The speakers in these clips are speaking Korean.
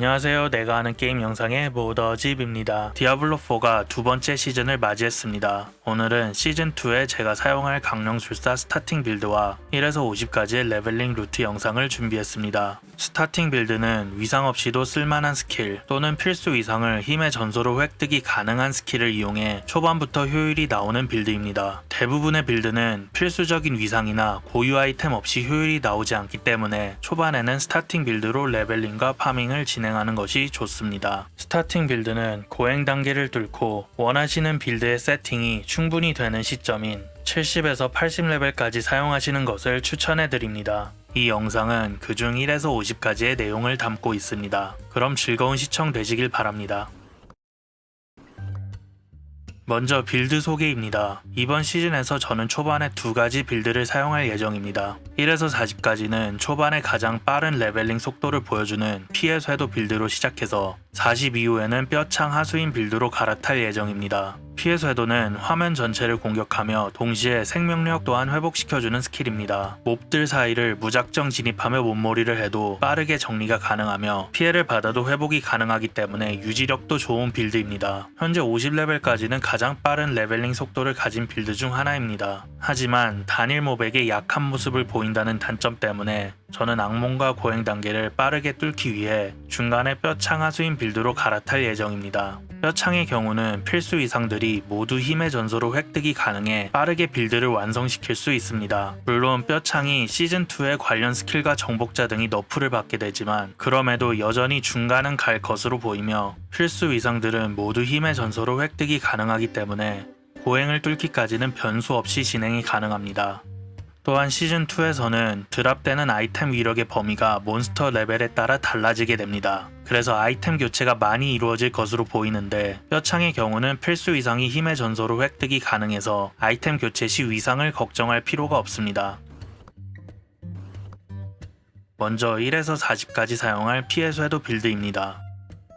안녕하세요. 내가 하는 게임 영상의 모더집입니다. 디아블로4가 두 번째 시즌을 맞이했습니다. 오늘은 시즌2에 제가 사용할 강령술사 스타팅 빌드와 1에서 50까지의 레벨링 루트 영상을 준비했습니다. 스타팅 빌드는 위상 없이도 쓸만한 스킬 또는 필수 위상을 힘의 전소로 획득이 가능한 스킬을 이용해 초반부터 효율이 나오는 빌드입니다. 대부분의 빌드는 필수적인 위상이나 고유 아이템 없이 효율이 나오지 않기 때문에 초반에는 스타팅 빌드로 레벨링과 파밍을 진행하는 것이 좋습니다. 스타팅 빌드는 고행 단계를 뚫고 원하시는 빌드의 세팅이 충분히 되는 시점인 70에서 80레벨까지 사용하시는 것을 추천해드립니다. 이 영상은 그중 1에서 50까지의 내용을 담고 있습니다. 그럼 즐거운 시청 되시길 바랍니다. 먼저 빌드 소개입니다. 이번 시즌에서 저는 초반에 두 가지 빌드를 사용할 예정입니다. 1에서 40까지는 초반에 가장 빠른 레벨링 속도를 보여주는 피해 쇄도 빌드로 시작해서 40 이후에는 뼈창 하수인 빌드로 갈아탈 예정입니다. 피해 쇄도는 화면 전체를 공격하며 동시에 생명력 또한 회복시켜주는 스킬입니다. 몹들 사이를 무작정 진입하며 몸몰이를 해도 빠르게 정리가 가능하며 피해를 받아도 회복이 가능하기 때문에 유지력도 좋은 빌드입니다. 현재 50레벨까지는 가장 빠른 레벨링 속도를 가진 빌드 중 하나입니다. 하지만 단일 몹에게 약한 모습을 보인다는 단점 때문에 저는 악몽과 고행 단계를 빠르게 뚫기 위해 중간에 뼈창 하수인 빌드로 갈아탈 예정입니다. 뼈창의 경우는 필수 이상들이 모두 힘의 전소로 획득이 가능해 빠르게 빌드를 완성시킬 수 있습니다. 물론 뼈창이 시즌2의 관련 스킬과 정복자 등이 너프를 받게 되지만 그럼에도 여전히 중간은 갈 것으로 보이며 필수 이상들은 모두 힘의 전소로 획득이 가능하기 때문에 고행을 뚫기까지는 변수 없이 진행이 가능합니다. 또한 시즌2에서는 드랍되는 아이템 위력의 범위가 몬스터 레벨에 따라 달라지게 됩니다. 그래서 아이템 교체가 많이 이루어질 것으로 보이는데 뼈창의 경우는 필수 위상이 힘의 전소로 획득이 가능해서 아이템 교체 시 위상을 걱정할 필요가 없습니다. 먼저 1에서 40까지 사용할 피해 쇄도 빌드입니다.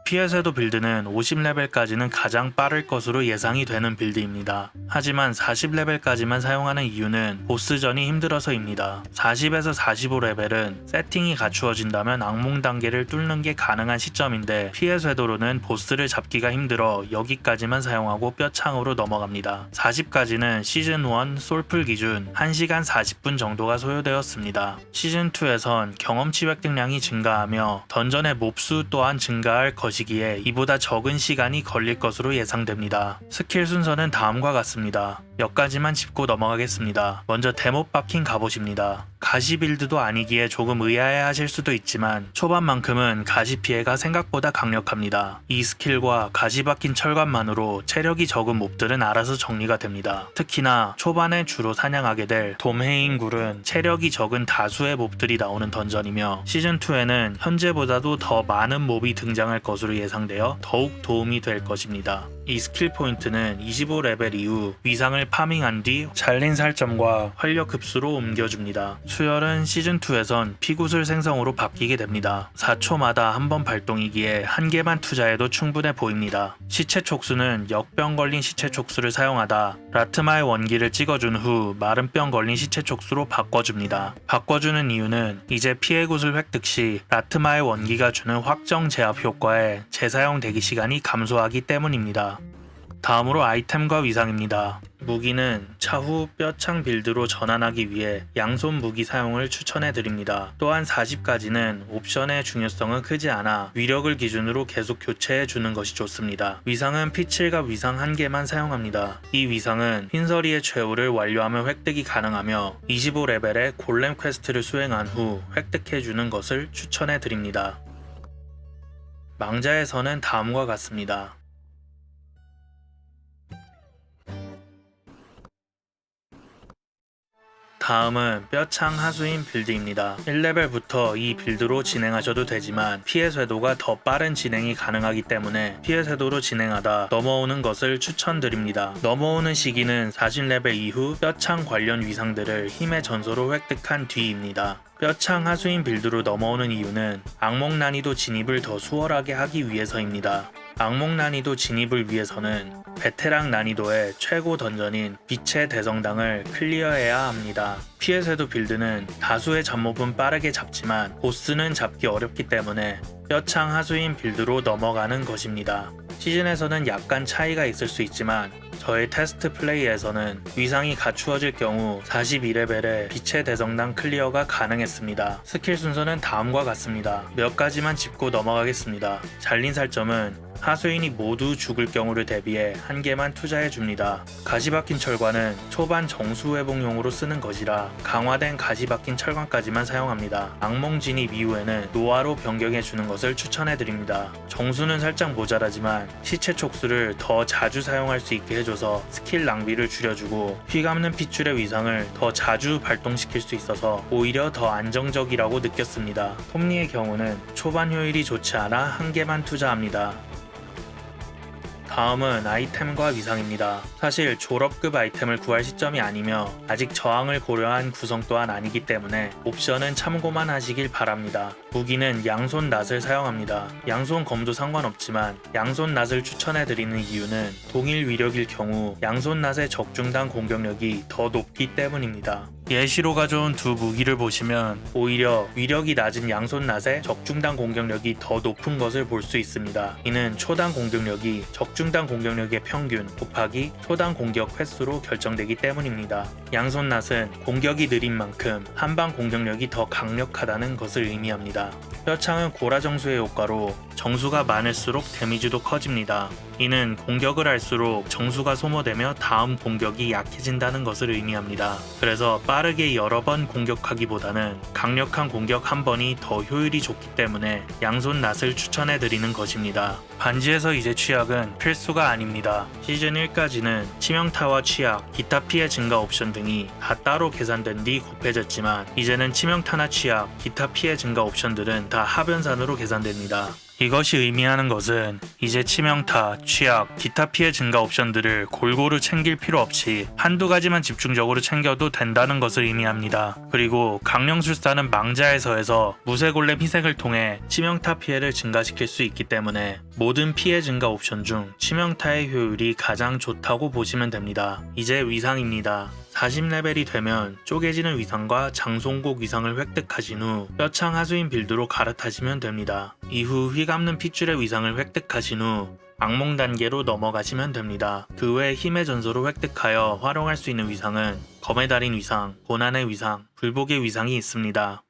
피해 쇄도 빌드는 50레벨까지는 가장 빠를 것으로 예상이 되는 빌드입니다. 하지만 40레벨까지만 사용하는 이유는 보스전이 힘들어서입니다. 40에서 45레벨은 세팅이 갖추어진다면 악몽 단계를 뚫는 게 가능한 시점인데 피해 쇄도로는 보스를 잡기가 힘들어 여기까지만 사용하고 뼈창으로 넘어갑니다. 40까지는 시즌1 솔풀 기준 1시간 40분 정도가 소요되었습니다. 시즌2에선 경험치 획득량이 증가하며 던전의 몹수 또한 증가할 것이기에 이보다 적은 시간이 걸릴 것으로 예상됩니다. 스킬 순서는 다음과 같습니다. 몇 가지만 짚고 넘어가겠습니다. 먼저 데모 바킹 갑옷입니다. 가시 빌드도 아니기에 조금 의아해 하실 수도 있지만 초반만큼은 가시 피해가 생각보다 강력합니다. 이 스킬과 가시 박힌 철관만으로 체력이 적은 몹들은 알아서 정리가 됩니다. 특히나 초반에 주로 사냥하게 될 돔헤인굴은 체력이 적은 다수의 몹들이 나오는 던전이며 시즌2에는 현재보다도 더 많은 몹이 등장할 것으로 예상되어 더욱 도움이 될 것입니다. 이 스킬 포인트는 25레벨 이후 위상을 파밍한 뒤 잘린 살점과 활력 흡수로 옮겨줍니다. 수혈은 시즌2에선 피구슬 생성으로 바뀌게 됩니다. 4초마다 한 번 발동이기에 한 개만 투자해도 충분해 보입니다. 시체 촉수는 역병 걸린 시체 촉수를 사용하다 라트마의 원기를 찍어준 후 마른 병 걸린 시체 촉수로 바꿔줍니다. 바꿔주는 이유는 이제 피해 구슬 획득 시 라트마의 원기가 주는 확정 제압 효과에 재사용 대기 시간이 감소하기 때문입니다. 다음으로 아이템과 위상입니다. 무기는 차후 뼈창 빌드로 전환하기 위해 양손 무기 사용을 추천해드립니다. 또한 40까지는 옵션의 중요성은 크지 않아 위력을 기준으로 계속 교체해주는 것이 좋습니다. 위상은 P7과 위상 1개만 사용합니다. 이 위상은 흰서리의 최후를 완료하면 획득이 가능하며 25레벨의 골렘 퀘스트를 수행한 후 획득해주는 것을 추천해드립니다. 망자에서는 다음과 같습니다. 다음은 뼈창 하수인 빌드입니다. 1레벨부터 이 빌드로 진행하셔도 되지만 피해 쇄도가 더 빠른 진행이 가능하기 때문에 피해 쇄도로 진행하다 넘어오는 것을 추천드립니다. 넘어오는 시기는 40레벨 이후 뼈창 관련 위상들을 힘의 전소로 획득한 뒤입니다. 뼈창 하수인 빌드로 넘어오는 이유는 악몽 난이도 진입을 더 수월하게 하기 위해서입니다. 악몽 난이도 진입을 위해서는 베테랑 난이도의 최고 던전인 빛의 대성당을 클리어해야 합니다. 피에스웨도 빌드는 다수의 잡몹은 빠르게 잡지만 보스는 잡기 어렵기 때문에 뼈창 하수인 빌드로 넘어가는 것입니다. 시즌에서는 약간 차이가 있을 수 있지만 저의 테스트 플레이에서는 위상이 갖추어질 경우 42레벨의 빛의 대성당 클리어가 가능했습니다. 스킬 순서는 다음과 같습니다. 몇 가지만 짚고 넘어가겠습니다. 잘린 살점은 하수인이 모두 죽을 경우를 대비해 한 개만 투자해줍니다. 가시박힌 철관은 초반 정수회복용으로 쓰는 것이라 강화된 가시박힌 철관까지만 사용합니다. 악몽 진입 이후에는 노화로 변경해주는 것을 추천해드립니다. 정수는 살짝 모자라지만 시체 촉수를 더 자주 사용할 수 있게 해줘서 스킬 낭비를 줄여주고 휘감는 핏줄의 위상을 더 자주 발동시킬 수 있어서 오히려 더 안정적이라고 느꼈습니다. 톱니의 경우는 초반 효율이 좋지 않아 한 개만 투자합니다. 다음은 아이템과 위상입니다. 사실 졸업급 아이템을 구할 시점이 아니며 아직 저항을 고려한 구성 또한 아니기 때문에 옵션은 참고만 하시길 바랍니다. 무기는 양손 낫을 사용합니다. 양손 검도 상관없지만 양손 낫을 추천해드리는 이유는 동일 위력일 경우 양손 낫의 적중단 공격력이 더 높기 때문입니다. 예시로 가져온 두 무기를 보시면 오히려 위력이 낮은 양손 낫의 적중단 공격력이 더 높은 것을 볼 수 있습니다. 이는 초당 공격력이 적중단 공격력의 평균 곱하기 초당 공격 횟수로 결정되기 때문입니다. 양손 낫은 공격이 느린 만큼 한방 공격력이 더 강력하다는 것을 의미합니다. 뼈창은 고라 정수의 효과로 정수가 많을수록 데미지도 커집니다. 이는 공격을 할수록 정수가 소모되며 다음 공격이 약해진다는 것을 의미합니다. 그래서 빠르게 여러 번 공격하기보다는 강력한 공격 한 번이 더 효율이 좋기 때문에 양손 낫을 추천해드리는 것입니다. 반지에서 이제 취약은 필수가 아닙니다. 시즌 1까지는 치명타와 취약, 기타 피해 증가 옵션 등이 다 따로 계산된 뒤 곱해졌지만 이제는 치명타나 취약, 기타 피해 증가 옵션들은 다 하변산으로 계산됩니다. 이것이 의미하는 것은 이제 치명타, 취약, 기타 피해 증가 옵션들을 골고루 챙길 필요 없이 한두 가지만 집중적으로 챙겨도 된다는 것을 의미합니다. 그리고 강령술사는 망자에서에서 무쇠골렘 희생을 통해 치명타 피해를 증가시킬 수 있기 때문에 모든 피해 증가 옵션 중 치명타의 효율이 가장 좋다고 보시면 됩니다. 이제 위상입니다. 40레벨이 되면 쪼개지는 위상과 장송곡 위상을 획득하신 후 뼈창 하수인 빌드로 갈아타시면 됩니다. 이후 휘감는 핏줄의 위상을 획득하신 후 악몽 단계로 넘어가시면 됩니다. 그 외 힘의 전소로 획득하여 활용할 수 있는 위상은 검의 달인 위상, 고난의 위상, 불복의 위상이 있습니다.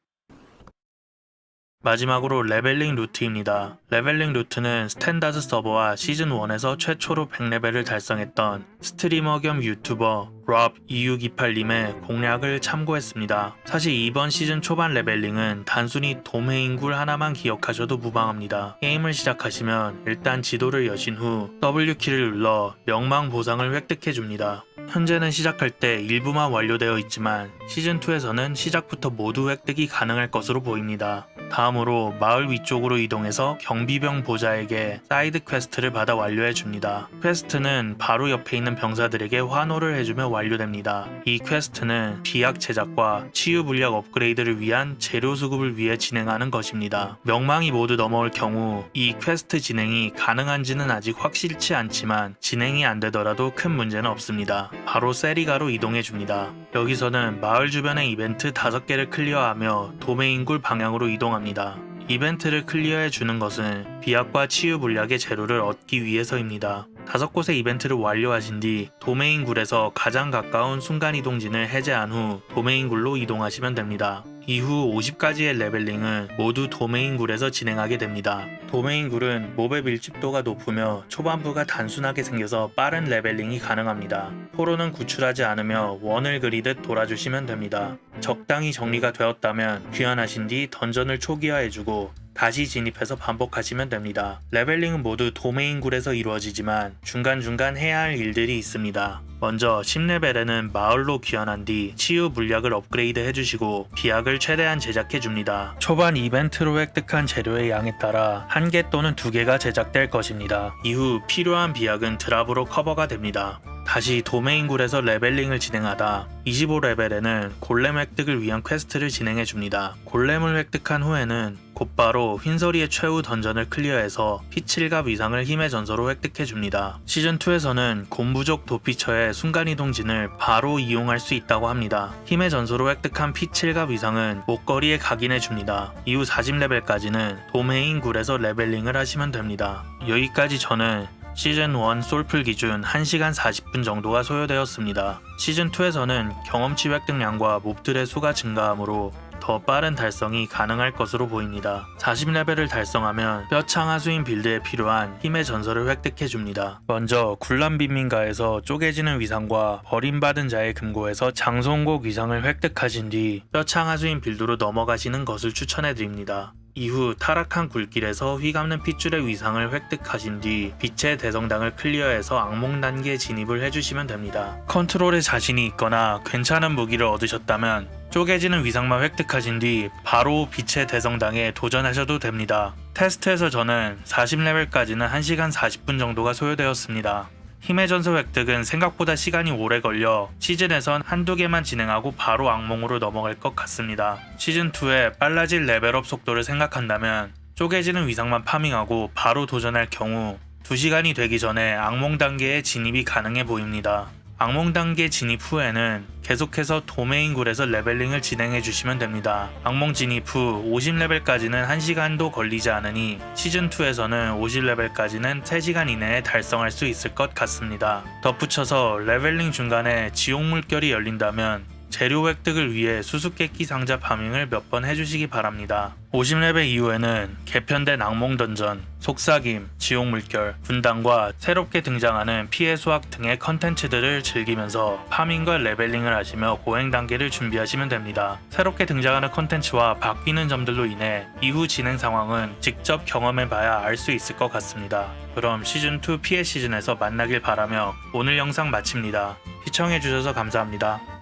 마지막으로 레벨링 루트입니다. 레벨링 루트는 스탠다드 서버와 시즌1에서 최초로 100레벨을 달성했던 스트리머 겸 유튜버 rob2628님의 공략을 참고했습니다. 사실 이번 시즌 초반 레벨링은 단순히 도메인굴 하나만 기억하셔도 무방합니다. 게임을 시작하시면 일단 지도를 여신 후 W키를 눌러 명망 보상을 획득해줍니다. 현재는 시작할 때 일부만 완료되어 있지만 시즌2에서는 시작부터 모두 획득이 가능할 것으로 보입니다. 다음으로 마을 위쪽으로 이동해서 경비병 보자에게 사이드 퀘스트를 받아 완료해줍니다. 퀘스트는 바로 옆에 있는 병사들에게 환호를 해주며 완료됩니다. 이 퀘스트는 비약 제작과 치유 물약 업그레이드를 위한 재료 수급을 위해 진행하는 것입니다. 명망이 모두 넘어올 경우 이 퀘스트 진행이 가능한지는 아직 확실치 않지만 진행이 안 되더라도 큰 문제는 없습니다. 바로 세리가로 이동해줍니다. 여기서는 마을 주변의 이벤트 5개를 클리어하며 도메인굴 방향으로 이동합니다. 이벤트를 클리어해 주는 것은 비약과 치유 물약의 재료를 얻기 위해서입니다. 5곳의 이벤트를 완료하신 뒤 도메인굴에서 가장 가까운 순간이동진을 해제한 후 도메인굴로 이동하시면 됩니다. 이후 50가지의 레벨링은 모두 도메인굴에서 진행하게 됩니다. 도메인굴은 몹의 밀집도가 높으며 초반부가 단순하게 생겨서 빠른 레벨링이 가능합니다. 포로는 구출하지 않으며 원을 그리듯 돌아주시면 됩니다. 적당히 정리가 되었다면 귀환하신 뒤 던전을 초기화해주고 다시 진입해서 반복하시면 됩니다. 레벨링은 모두 도메인굴에서 이루어지지만 중간중간 해야 할 일들이 있습니다. 먼저 10레벨에는 마을로 귀환한 뒤 치유 물약을 업그레이드 해주시고 비약을 최대한 제작해줍니다. 초반 이벤트로 획득한 재료의 양에 따라 1개 또는 2개가 제작될 것입니다. 이후 필요한 비약은 드랍으로 커버가 됩니다. 다시 도메인굴에서 레벨링을 진행하다 25레벨에는 골렘 획득을 위한 퀘스트를 진행해줍니다. 골렘을 획득한 후에는 곧바로 흰서리의 최후 던전을 클리어해서 P7갑 위상을 힘의 전서로 획득해줍니다. 시즌2에서는 곰부족 도피처의 순간이동진을 바로 이용할 수 있다고 합니다. 힘의 전서로 획득한 P7갑 위상은 목걸이에 각인해줍니다. 이후 40레벨까지는 도메인굴에서 레벨링을 하시면 됩니다. 여기까지 저는 시즌1 솔플 기준 1시간 40분 정도가 소요되었습니다. 시즌2에서는 경험치 획득량과 몹들의 수가 증가하므로 더 빠른 달성이 가능할 것으로 보입니다. 40레벨을 달성하면 뼈창 하수인 빌드에 필요한 힘의 전설을 획득해줍니다. 먼저 굴란빈민가에서 쪼개지는 위상과 버림받은 자의 금고에서 장송곡 위상을 획득하신 뒤 뼈창 하수인 빌드로 넘어가시는 것을 추천해드립니다. 이후 타락한 굴길에서 휘감는 핏줄의 위상을 획득하신 뒤 빛의 대성당을 클리어해서 악몽 단계에 진입을 해주시면 됩니다. 컨트롤에 자신이 있거나 괜찮은 무기를 얻으셨다면 쪼개지는 위상만 획득하신 뒤 바로 빛의 대성당에 도전하셔도 됩니다. 테스트에서 저는 40레벨까지는 1시간 40분 정도가 소요되었습니다. 힘의 전설 획득은 생각보다 시간이 오래 걸려 시즌에선 한두 개만 진행하고 바로 악몽으로 넘어갈 것 같습니다. 시즌2의 빨라질 레벨업 속도를 생각한다면 쪼개지는 위상만 파밍하고 바로 도전할 경우 2시간이 되기 전에 악몽 단계에 진입이 가능해 보입니다. 악몽 단계 진입 후에는 계속해서 도메인굴에서 레벨링을 진행해 주시면 됩니다. 악몽 진입 후 50레벨까지는 1시간도 걸리지 않으니 시즌2에서는 50레벨까지는 3시간 이내에 달성할 수 있을 것 같습니다. 덧붙여서 레벨링 중간에 지옥 물결이 열린다면 재료 획득을 위해 수수께끼 상자 파밍을 몇 번 해주시기 바랍니다. 50레벨 이후에는 개편된 악몽 던전, 속삭임, 지옥 물결, 분당과 새롭게 등장하는 피해 수확 등의 컨텐츠들을 즐기면서 파밍과 레벨링을 하시며 고행 단계를 준비하시면 됩니다. 새롭게 등장하는 컨텐츠와 바뀌는 점들로 인해 이후 진행 상황은 직접 경험해봐야 알 수 있을 것 같습니다. 그럼 시즌2 피해 시즌에서 만나길 바라며 오늘 영상 마칩니다. 시청해주셔서 감사합니다.